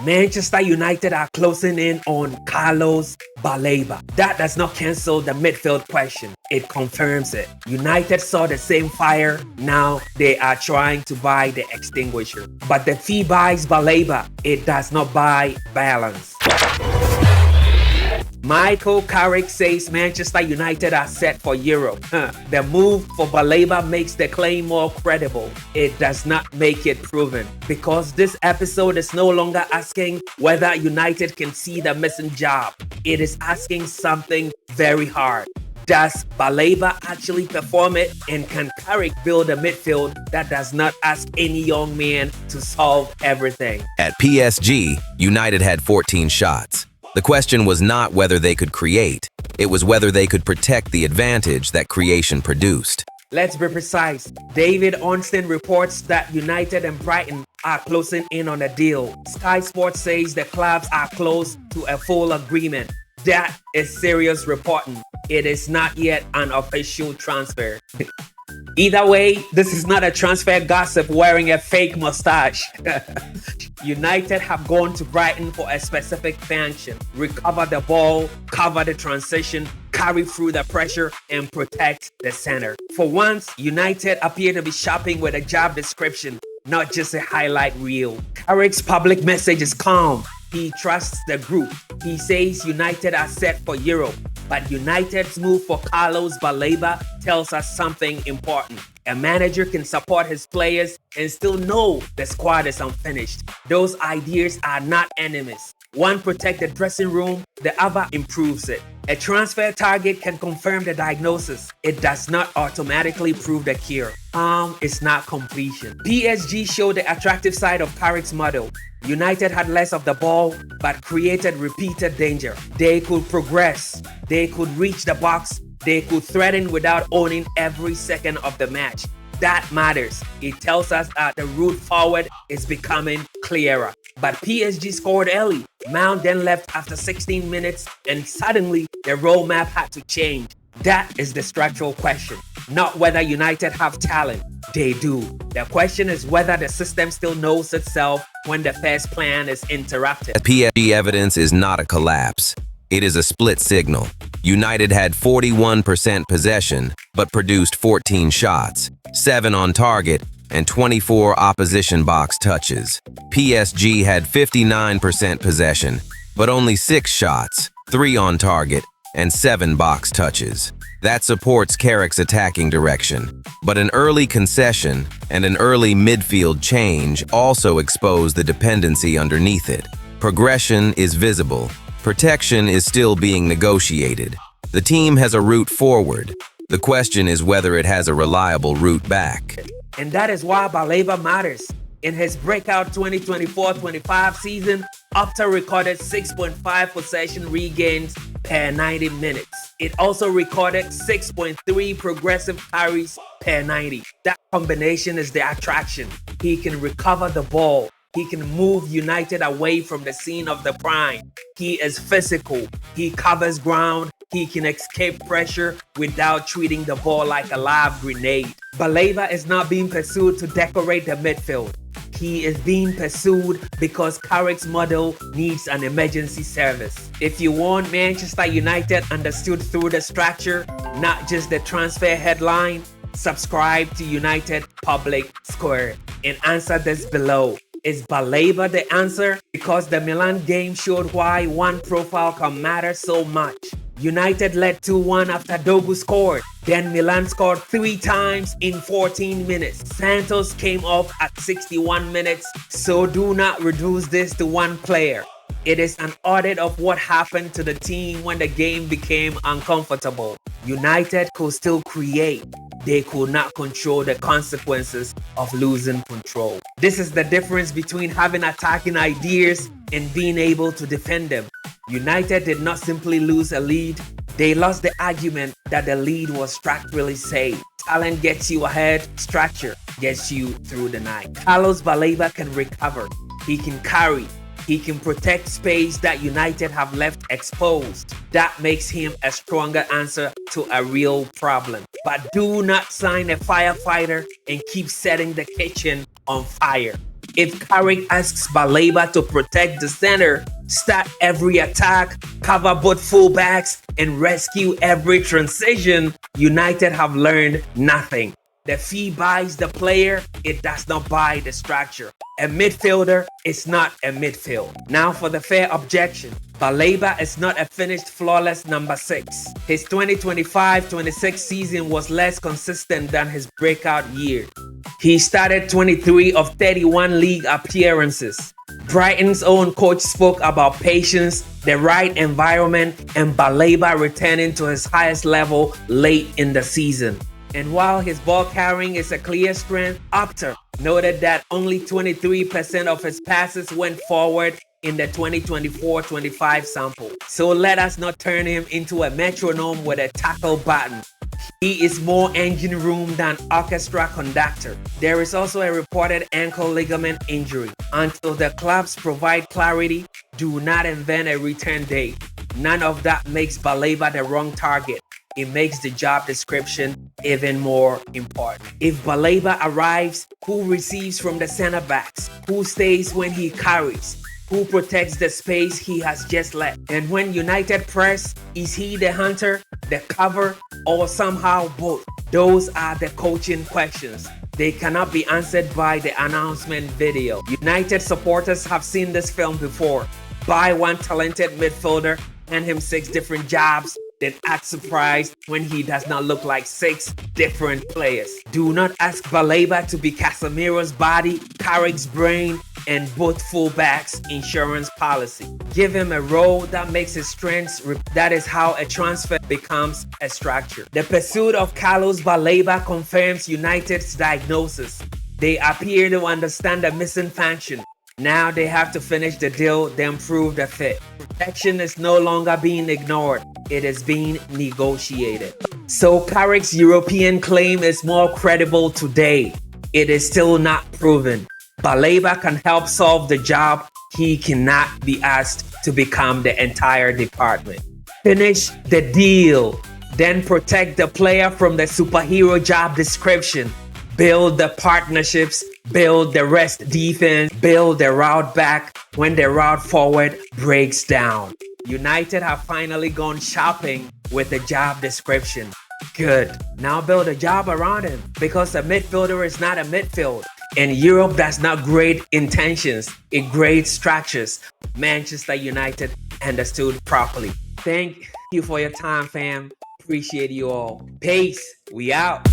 Manchester United are closing in on Carlos Baleba. That does not cancel the midfield question. It confirms it. United saw the same fire. Now they are trying to buy the extinguisher. But the fee buys Baleba. It does not buy balance. Michael Carrick says Manchester United are set for Europe. The move for Baleba makes the claim more credible. It does not make it proven, because this episode is no longer asking whether United can see the missing job. It is asking something very hard. Does Baleba actually perform it? And can Carrick build a midfield that does not ask any young man to solve everything? At PSG, United had 14 shots. The question was not whether they could create, it was whether they could protect the advantage that creation produced. Let's be precise. David Ornstein reports that United and Brighton are closing in on a deal. Sky Sports says the clubs are close to a full agreement. That is serious reporting. It is not yet an official transfer. Either way, this is not a transfer gossip wearing a fake mustache. United have gone to Brighton for a specific function: recover the ball, cover the transition, carry through the pressure, and protect the center. For once, United appear to be shopping with a job description, not just a highlight reel. Carrick's public message is calm. He trusts the group. He says United are set for Europe. But United's move for Carlos Baleba tells us something important. A manager can support his players and still know the squad is unfinished. Those ideas are not enemies. One protects the dressing room, the other improves it. A transfer target can confirm the diagnosis. It does not automatically prove the cure. Is not completion. PSG showed the attractive side of Carrick's model. United had less of the ball, but created repeated danger. They could progress. They could reach the box. They could threaten without owning every second of the match. That matters. It tells us that the route forward is becoming clearer. But PSG scored early. Mount then left after 16 minutes, and suddenly the roadmap had to change. That is the structural question, not whether United have talent. They do. The question is whether the system still knows itself when the first plan is interrupted. PSG evidence is not a collapse. It is a split signal. United had 41% possession, but produced 14 shots, 7 on target, and 24 opposition box touches. PSG had 59% possession, but only 6 shots, 3 on target, and 7 box touches. That supports Carrick's attacking direction. But an early concession and an early midfield change also expose the dependency underneath it. Progression is visible. Protection is still being negotiated. The team has a route forward. The question is whether it has a reliable route back. And that is why Baleba matters. In his breakout 2024-25 season, Opta recorded 6.5 possession regains per 90 minutes. It also recorded 6.3 progressive carries per 90. That combination is the attraction. He can recover the ball. He can move United away from the scene of the prime. He is physical. He covers ground. He can escape pressure without treating the ball like a live grenade. Baleba is not being pursued to decorate the midfield. He is being pursued because Carrick's model needs an emergency service. If you want Manchester United understood through the structure, not just the transfer headline, subscribe to United Public Square and answer this below. Is Baleba the answer? Because the Milan game showed why one profile can matter so much. United led 2-1 after Dogu scored. Then Milan scored 3 times in 14 minutes. Santos came off at 61 minutes, so do not reduce this to one player. It is an audit of what happened to the team when the game became uncomfortable. United could still create. They could not control the consequences of losing control. This is the difference between having attacking ideas and being able to defend them. United did not simply lose a lead. They lost the argument that the lead was structurally safe. Talent gets you ahead, structure gets you through the night. Carlos Baleba can recover. He can carry. He can protect space that United have left exposed. That makes him a stronger answer to a real problem. But do not sign a firefighter and keep setting the kitchen on fire. If Carrick asks Baleba to protect the center, start every attack, cover both fullbacks, and rescue every transition, United have learned nothing. The fee buys the player, it does not buy the structure. A midfielder is not a midfield. Now for the fair objection. Baleba is not a finished flawless number 6. His 2025-26 season was less consistent than his breakout year. He started 23 of 31 league appearances. Brighton's own coach spoke about patience, the right environment, and Baleba returning to his highest level late in the season. And while his ball carrying is a clear strength, Opta noted that only 23% of his passes went forward in the 2024-25 sample. So let us not turn him into a metronome with a tackle button. He is more engine room than orchestra conductor. There is also a reported ankle ligament injury. Until the clubs provide clarity, do not invent a return date. None of that makes Baleba the wrong target. It makes the job description even more important. If Baleba arrives, who receives from the center backs? Who stays when he carries? Who protects the space he has just left? And when United press, is he the hunter, the cover, or somehow both? Those are the coaching questions. They cannot be answered by the announcement video. United supporters have seen this film before. Buy one talented midfielder, hand him 6 different jobs, then act surprised when he does not look like 6 different players. Do not ask Baleba to be Casemiro's body, Carrick's brain, and both fullbacks' insurance policy. Give him a role that makes his strengths. That is how a transfer becomes a structure. The pursuit of Carlos Baleba confirms United's diagnosis. They appear to understand the missing function. Now they have to finish the deal, then prove the fit. Protection is no longer being ignored. It is being negotiated. So Carrick's European claim is more credible today. It is still not proven. Baleba can help solve the job. He cannot be asked to become the entire department. Finish the deal. Then protect the player from the superhero job description. Build the partnerships, build the rest defense, build the route back when the route forward breaks down. United have finally gone shopping with the job description. Good. Now build a job around him, because a midfielder is not a midfield. And Europe does not grade intentions, it grades structures. Manchester United understood properly. Thank you for your time, fam. Appreciate you all. Peace. We out.